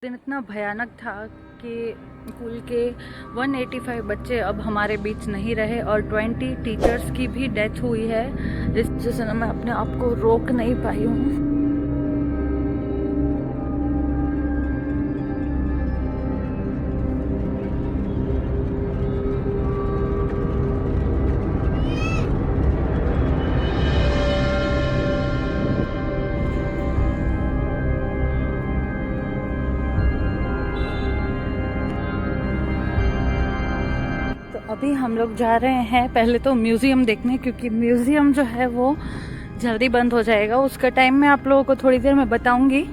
दिन इतना भयानक था कि स्कूल के 185 बच्चे अब हमारे बीच नहीं रहे और 20 टीचर्स की भी डेथ हुई है। इस वजह से मैं अपने आप को रोक नहीं पाई हूँ। तो अभी हम लोग जा रहे हैं पहले तो म्यूज़ियम देखने, क्योंकि म्यूज़ियम जो है वो जल्दी बंद हो जाएगा। उसका टाइम मैं आप लोगों को थोड़ी देर में बताऊंगी।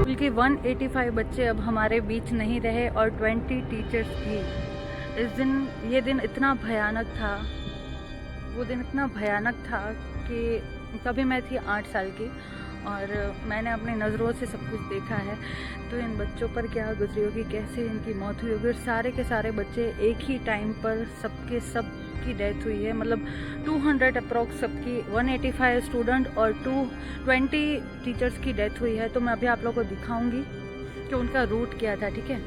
बल्कि 185 बच्चे अब हमारे बीच नहीं रहे और 20 टीचर्स भी। ये दिन इतना भयानक था, वो दिन इतना भयानक था कि तभी मैं थी 8 साल की और मैंने अपनी नज़रों से सब कुछ देखा है। तो इन बच्चों पर क्या गुजरी होगी, कैसे इनकी मौत हुई होगी। सारे के सारे बच्चे एक ही टाइम पर सब की डेथ हुई है। मतलब 200 अप्रॉक्स सबकी, 185 स्टूडेंट और 220 टीचर्स की डेथ हुई है। तो मैं अभी आप लोगों को दिखाऊंगी कि उनका रूट क्या था, ठीक है।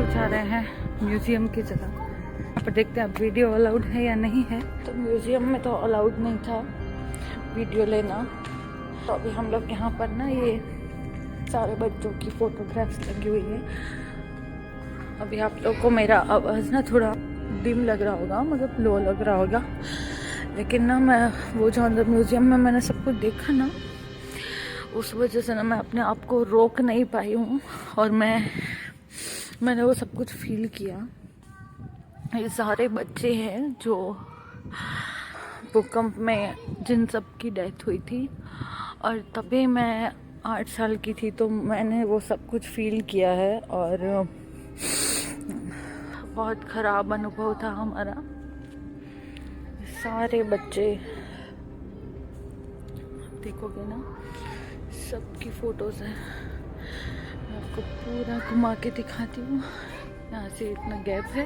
जा रहे हैं म्यूज़ियम की जगह। यहाँ पर देखते हैं वीडियो अलाउड है या नहीं है। तो म्यूज़ियम में तो अलाउड नहीं था वीडियो लेना। तो अभी हम लोग यहाँ पर ना ये सारे बच्चों की फोटोग्राफ्स लगी हुई है। अभी आप लोग को मेरा आवाज़ ना थोड़ा डिम लग रहा होगा, मतलब लो लग रहा होगा, लेकिन ना मैं वो जो अंदर म्यूज़ियम में मैंने सब कुछ देखा ना, उस वजह से ना मैं अपने आप को रोक नहीं पाई हूँ और मैंने वो सब कुछ फील किया। ये सारे बच्चे हैं जो भूकंप में जिन सब की डेथ हुई थी, और तभी मैं 8 साल की थी, तो मैंने वो सब कुछ फील किया है और बहुत ख़राब अनुभव था हमारा। सारे बच्चे देखोगे ना, सबकी फ़ोटोज़ हैं। मैं आपको पूरा घुमा के दिखाती हूँ। यहाँ से इतना गैप है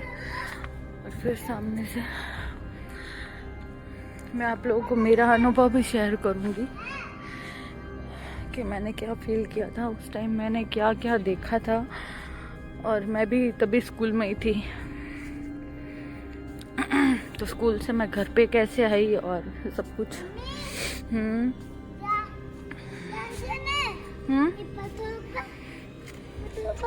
और फिर सामने से मैं आप लोगों को मेरा अनुभव भी शेयर करूँगी कि मैंने क्या फील किया था उस टाइम, मैंने क्या क्या देखा था। और मैं भी तभी स्कूल में ही थी। तो स्कूल से मैं घर पे कैसे आई और सब कुछ।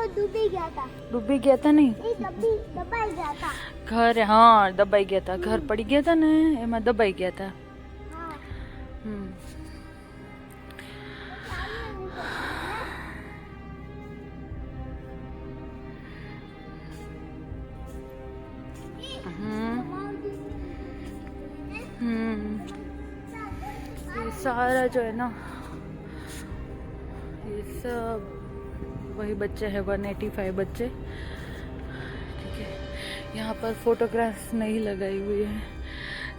डूबी गया था नहीं, दबाई गया था घर। हाँ, दबाई गया था घर, पड़ी गया था ना, एमा दबाई गया था। ये सारा जो है ना, ये सब वही बच्चे हैं, 185 बच्चे, ठीक है। यहाँ पर फोटोग्राफ्स नहीं लगाई हुई है,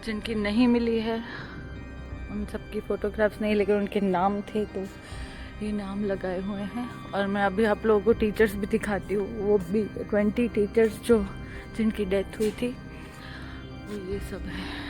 जिनकी नहीं मिली है उन सब की फोटोग्राफ्स नहीं, लेकिन उनके नाम थे तो ये नाम लगाए हुए हैं। और मैं अभी आप लोगों को टीचर्स भी दिखाती हूँ, वो भी 20 टीचर्स जो जिनकी डेथ हुई थी, वो ये सब है।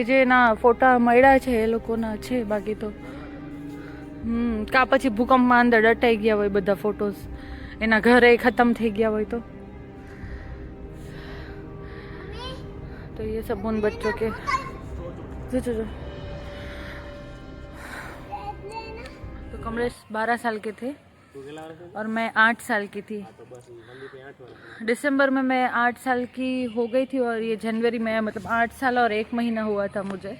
જેના ફોટા મળ્યા છે એ લોકોના છે, બાકી તો કા પછી ભૂકંપમાં અંદર દટાઈ ગયા હોય બધા ફોટોસ, એના ઘરે ખતમ થઈ ગયા હોય तो ये सब उन बच्चों के जो तो कमलेश 12 साल के थे और मैं 8 साल की थी। दिसंबर में मैं 8 साल की हो गई थी और ये जनवरी में मतलब 8 साल और 1 महीना हुआ था मुझे।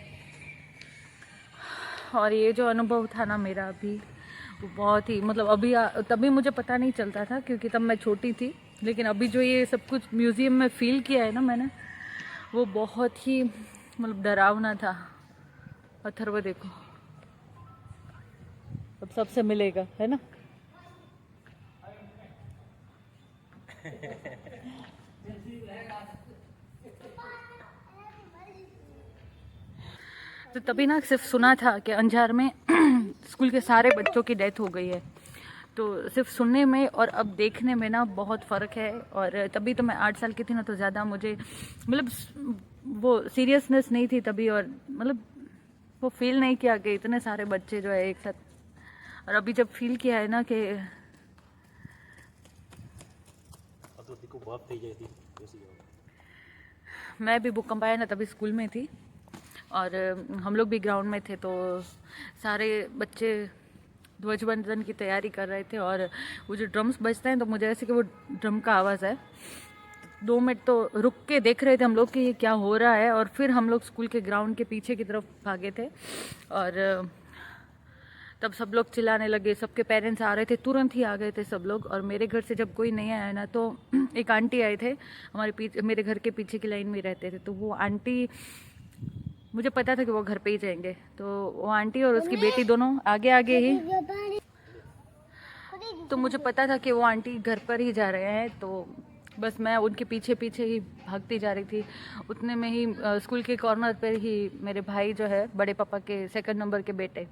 और ये जो अनुभव था ना मेरा अभी, वो बहुत ही मतलब अभी तभी मुझे पता नहीं चलता था क्योंकि तब मैं छोटी थी, लेकिन अभी जो ये सब कुछ म्यूज़ियम में फील किया है ना मैंने, वो बहुत ही मतलब डरावना था। अथर्व देखो अब सबसे मिलेगा, है ना। तो तभी ना सिर्फ सुना था कि अंजार में स्कूल के सारे बच्चों की डेथ हो गई है, तो सिर्फ सुनने में और अब देखने में ना बहुत फ़र्क है। और तभी तो मैं 8 साल की थी ना, तो ज़्यादा मुझे मतलब वो सीरियसनेस नहीं थी तभी, और मतलब वो फील नहीं किया कि इतने सारे बच्चे जो है एक साथ। और अभी जब फील किया है ना कि मैं भी भूकंप आया ना तभी स्कूल में थी और हम लोग भी ग्राउंड में थे, तो सारे बच्चे ध्वजवंदन की तैयारी कर रहे थे और वो जो ड्रम्स बजते हैं तो मुझे ऐसे कि वो ड्रम का आवाज़ है। 2 मिनट तो रुक के देख रहे थे हम लोग कि ये क्या हो रहा है, और फिर हम लोग स्कूल के ग्राउंड के पीछे की तरफ भागे थे और तब सब लोग चिल्लाने लगे। सबके पेरेंट्स आ रहे थे, तुरंत ही आ गए थे सब लोग। और मेरे घर से जब कोई नहीं आया ना, तो एक आंटी आए थे हमारे पीछे, मेरे घर के पीछे की लाइन में रहते थे, तो वो आंटी, मुझे पता था कि वो घर पे ही जाएंगे, तो वो आंटी और उसकी बेटी दोनों आगे आगे ही, तो मुझे पता था कि वो आंटी घर पर ही जा रहे हैं, तो बस मैं उनके पीछे पीछे ही भागती जा रही थी। उतने में ही स्कूल के कॉर्नर पर ही मेरे भाई जो है, बड़े पापा के 2nd नंबर के बेटे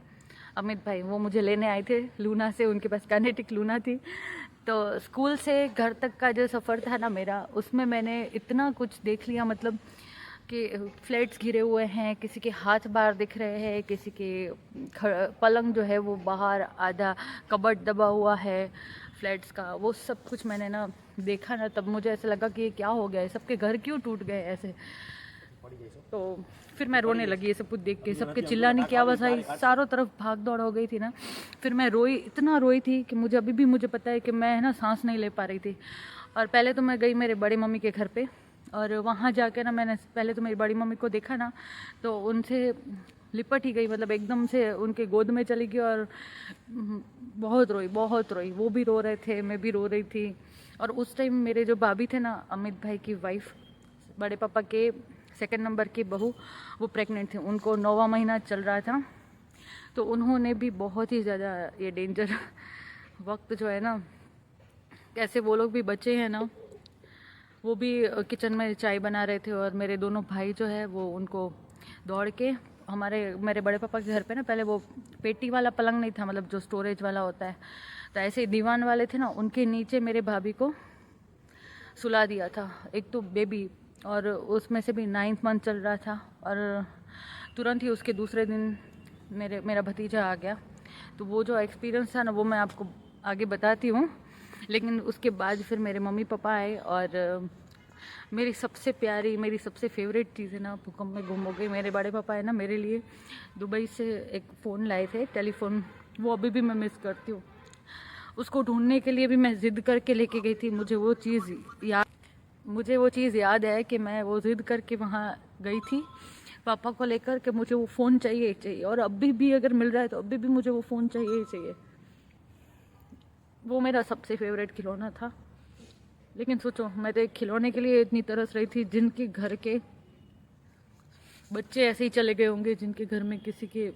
अमित भाई, वो मुझे लेने आए थे लूना से, उनके पास काइनेटिक लूना थी। तो स्कूल से घर तक का जो सफ़र था ना मेरा, उसमें मैंने इतना कुछ देख लिया, मतलब कि फ्लैट्स घिरे हुए हैं, किसी के हाथ बाहर दिख रहे हैं, किसी के पलंग जो है वो बाहर, आधा कबर्ड दबा हुआ है फ्लैट्स का, वो सब कुछ मैंने ना देखा ना, तब मुझे ऐसा लगा कि ये क्या हो गया है, सबके घर क्यों टूट गए ऐसे। तो फिर मैं रोने लगी ये सब कुछ देख के, सबके चिल्लाने की आवाज़ आई, चारों तरफ भाग दौड़ हो गई थी ना। फिर मैं रोई, इतना रोई थी कि मुझे अभी भी मुझे पता है कि मैं ना सांस नहीं ले पा रही थी। और पहले तो मैं गई मेरे बड़ी मम्मी के घर पे, और वहाँ जाके ना मैंने पहले तो मेरी बड़ी मम्मी को देखा ना, तो उनसे लिपट ही गई, मतलब एकदम से उनके गोद में चली गई और बहुत रोई, बहुत रोई। वो भी रो रहे थे, मैं भी रो रही थी। और उस टाइम मेरे जो भाभी थे ना, अमित भाई की वाइफ, बड़े पापा के 2nd नंबर की बहू, वो प्रेग्नेंट थी, उनको 9वां महीना चल रहा था, तो उन्होंने भी बहुत ही ज़्यादा ये डेंजर वक्त जो है ना, कैसे वो लोग भी बचे हैं ना, वो भी किचन में चाय बना रहे थे, और मेरे दोनों भाई जो है वो उनको दौड़ के मेरे बड़े पापा के घर पे ना, पहले वो पेटी वाला पलंग नहीं था, मतलब जो स्टोरेज वाला होता है, तो ऐसे ही दीवान वाले थे ना, उनके नीचे मेरे भाभी को सुला दिया था। एक तो बेबी, और उसमें से भी 9th मंथ चल रहा था, और तुरंत ही उसके दूसरे दिन मेरा भतीजा आ गया। तो वो जो एक्सपीरियंस था ना, वो मैं आपको आगे बताती हूँ। लेकिन उसके बाद फिर मेरे मम्मी पापा आए, और मेरी सबसे प्यारी, मेरी सबसे फेवरेट चीज़ है ना, भूकंप में गुम हो गई। मेरे बड़े पापा है ना, मेरे लिए दुबई से एक फ़ोन लाए थे, टेलीफोन, वो अभी भी मैं मिस करती हूँ। उसको ढूंढने के लिए भी मैं ज़िद करके लेके गई थी। मुझे वो चीज़ याद है कि मैं वो ज़िद करके वहाँ गई थी पापा को लेकर के, मुझे वो फ़ोन चाहिए ही चाहिए, और अभी भी अगर मिल रहा है तो अभी भी मुझे वो फ़ोन चाहिए ही चाहिए। वो मेरा सबसे फेवरेट खिलौना था। लेकिन सोचो, मैं तो एक खिलौने के लिए इतनी तरस रही थी, जिनके घर के बच्चे ऐसे ही चले गए होंगे, जिनके घर में किसी के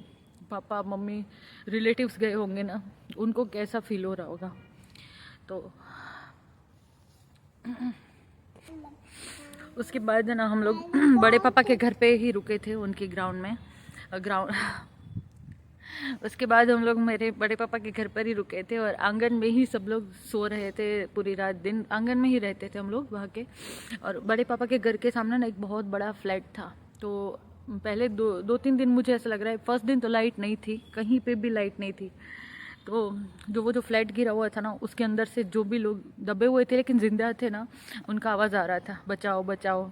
पापा मम्मी रिलेटिव्स गए होंगे ना, उनको कैसा फील हो रहा होगा। तो उसके बाद ना हम लोग बड़े पापा के घर पे ही रुके थे, उनके ग्राउंड में। उसके बाद हम लोग मेरे बड़े पापा के घर पर ही रुके थे, और आंगन में ही सब लोग सो रहे थे, पूरी रात दिन आंगन में ही रहते थे हम लोग वहाँ के। और बड़े पापा के घर के सामने ना एक बहुत बड़ा फ्लैट था, तो पहले दो तीन दिन मुझे ऐसा लग रहा है, फर्स्ट दिन तो लाइट नहीं थी, कहीं पे भी लाइट नहीं थी। तो जो फ्लैट गिरा हुआ था ना, उसके अंदर से जो भी लोग दबे हुए थे लेकिन जिंदा थे ना, उनका आवाज़ आ रहा था, बचाओ बचाओ।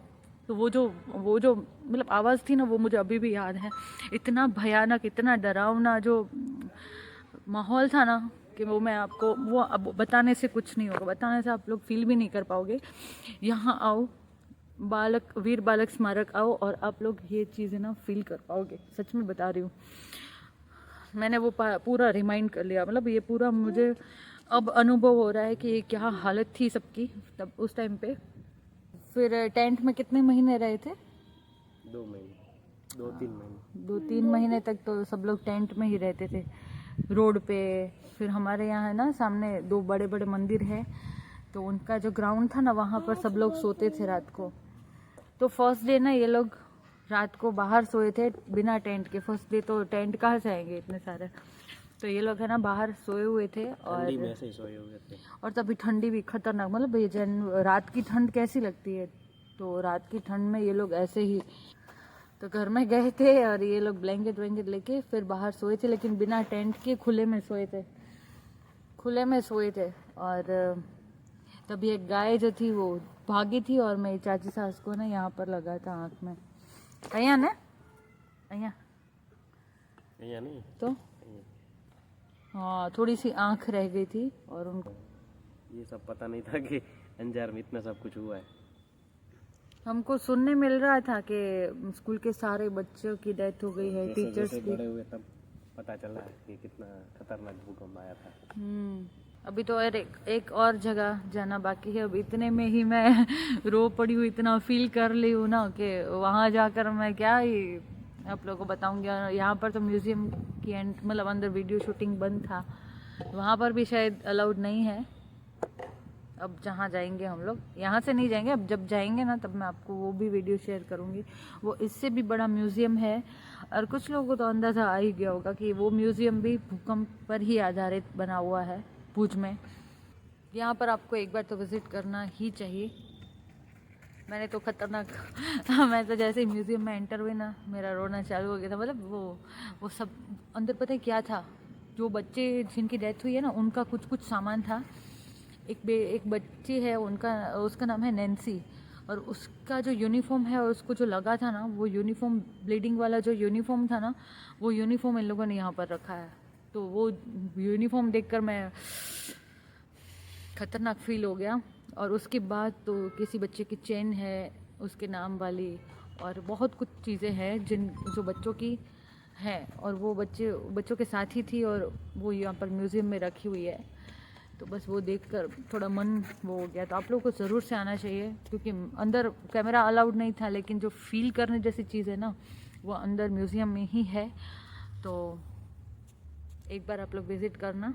तो वो जो मतलब आवाज़ थी ना, वो मुझे अभी भी याद है। इतना भयानक, इतना डरावना जो माहौल था ना, कि वो मैं आपको वो अब बताने से कुछ नहीं होगा, बताने से आप लोग फील भी नहीं कर पाओगे। यहाँ आओ, वीर बालक स्मारक आओ, और आप लोग ये चीज़ें ना फील कर पाओगे, सच में बता रही हूँ। मैंने वो पूरा रिमाइंड कर लिया, मतलब ये पूरा मुझे अब अनुभव हो रहा है कि ये क्या हालत थी सबकी तब उस टाइम पे। फिर टेंट में कितने महीने रहे थे? 2 महीने, 2-3 महीने, 2-3 महीने तक तो सब लोग टेंट में ही रहते थे, रोड पे। फिर हमारे यहाँ है ना सामने 2 बड़े बड़े मंदिर है, तो उनका जो ग्राउंड था ना, वहाँ पर सब लोग सोते थे रात को। तो फर्स्ट डे ना ये लोग रात को बाहर सोए थे बिना टेंट के। फर्स्ट डे तो टेंट कहाँ से आएंगे इतने सारे, तो ये लोग है ना बाहर सोए हुए थे। और ठंडी में ऐसे ही सोए हुए थे, और तभी ठंडी भी खतरनाक, मतलब ये रात की ठंड कैसी लगती है, तो रात की ठंड में ये लोग ऐसे ही तो घर में गए थे, और ये लोग ब्लैंकेट वैंकेट लेके फिर बाहर सोए थे, लेकिन बिना टेंट के खुले में सोए थे। और तभी एक गाय जो थी वो भागी थी, और मेरी चाची सास को ना यहाँ पर लगा था आँख में। અહીંયા नहीं तो हाँ, थोड़ी सी आँख रह गई थी, और उनको ये सब पता नहीं था कि अंजार में इतना सब कुछ हुआ है। हमको सुनने मिल रहा था कि स्कूल के सारे बच्चों की डेथ हो गई है, टीचर्स की। बड़े हुए तब पता चला है कि कितना खतरनाक भूकंप आया था। अभी तो एक और जगह जाना बाकी है। अब इतने में ही मैं रो पड़ी हूँ, इतना फील कर ली हूँ ना कि वहाँ जाकर मैं क्या ही आप लोगों को बताऊंगी। यहाँ पर तो म्यूजियम की मतलब अंदर वीडियो शूटिंग बंद था, वहाँ पर भी शायद अलाउड नहीं है। अब जहाँ जाएंगे हम लोग, यहाँ से नहीं जाएंगे, अब जब जाएंगे ना तब मैं आपको वो भी वीडियो शेयर करूँगी। वो इससे भी बड़ा म्यूज़ियम है, और कुछ लोगों को तो अंदाज़ा आ ही गया होगा कि वो म्यूज़ियम भी भूकंप पर ही आधारित बना हुआ है भुज में। यहाँ पर आपको एक बार तो विज़िट करना ही चाहिए। मैंने तो खतरनाक मैं तो जैसे ही म्यूज़ियम में एंटर हुई ना, मेरा रोना चालू हो गया था। मतलब वो सब अंदर पता है क्या था, जो बच्चे जिनकी डेथ हुई है ना, उनका कुछ सामान था। एक बच्ची है, उसका नाम है नैन्सी, और उसका जो यूनिफॉर्म है और उसको जो लगा था ना, वो यूनिफॉर्म ब्लीडिंग वाला जो यूनिफॉर्म था ना, वो यूनिफॉर्म इन लोगों ने यहाँ पर रखा है। तो वो यूनिफॉर्म देखकर मैं खतरनाक फील हो गया। और उसके बाद तो किसी बच्चे की चेन है उसके नाम वाली, और बहुत कुछ चीज़ें हैं जो बच्चों की हैं, और वो बच्चों के साथ ही थी, और वो यहाँ पर म्यूज़ियम में रखी हुई है। तो बस वो देखकर थोड़ा मन वो हो गया। तो आप लोगों को ज़रूर से आना चाहिए, क्योंकि अंदर कैमरा अलाउड नहीं था, लेकिन जो फील करने जैसी चीज़ है ना, वो अंदर म्यूज़ियम में ही है। तो एक बार आप लोग विज़िट करना।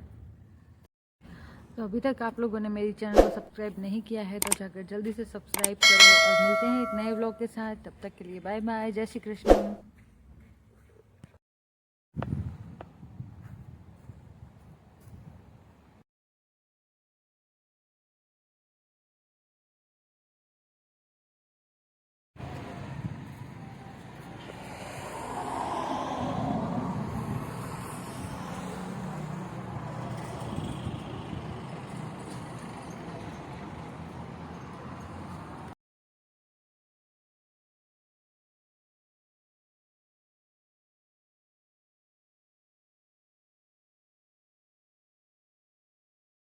तो अभी तक आप लोगों ने मेरी चैनल को सब्सक्राइब नहीं किया है तो जाकर जल्दी से सब्सक्राइब करो, और मिलते हैं एक नए व्लॉग के साथ। तब तक के लिए बाय बाय, जय श्री कृष्ण।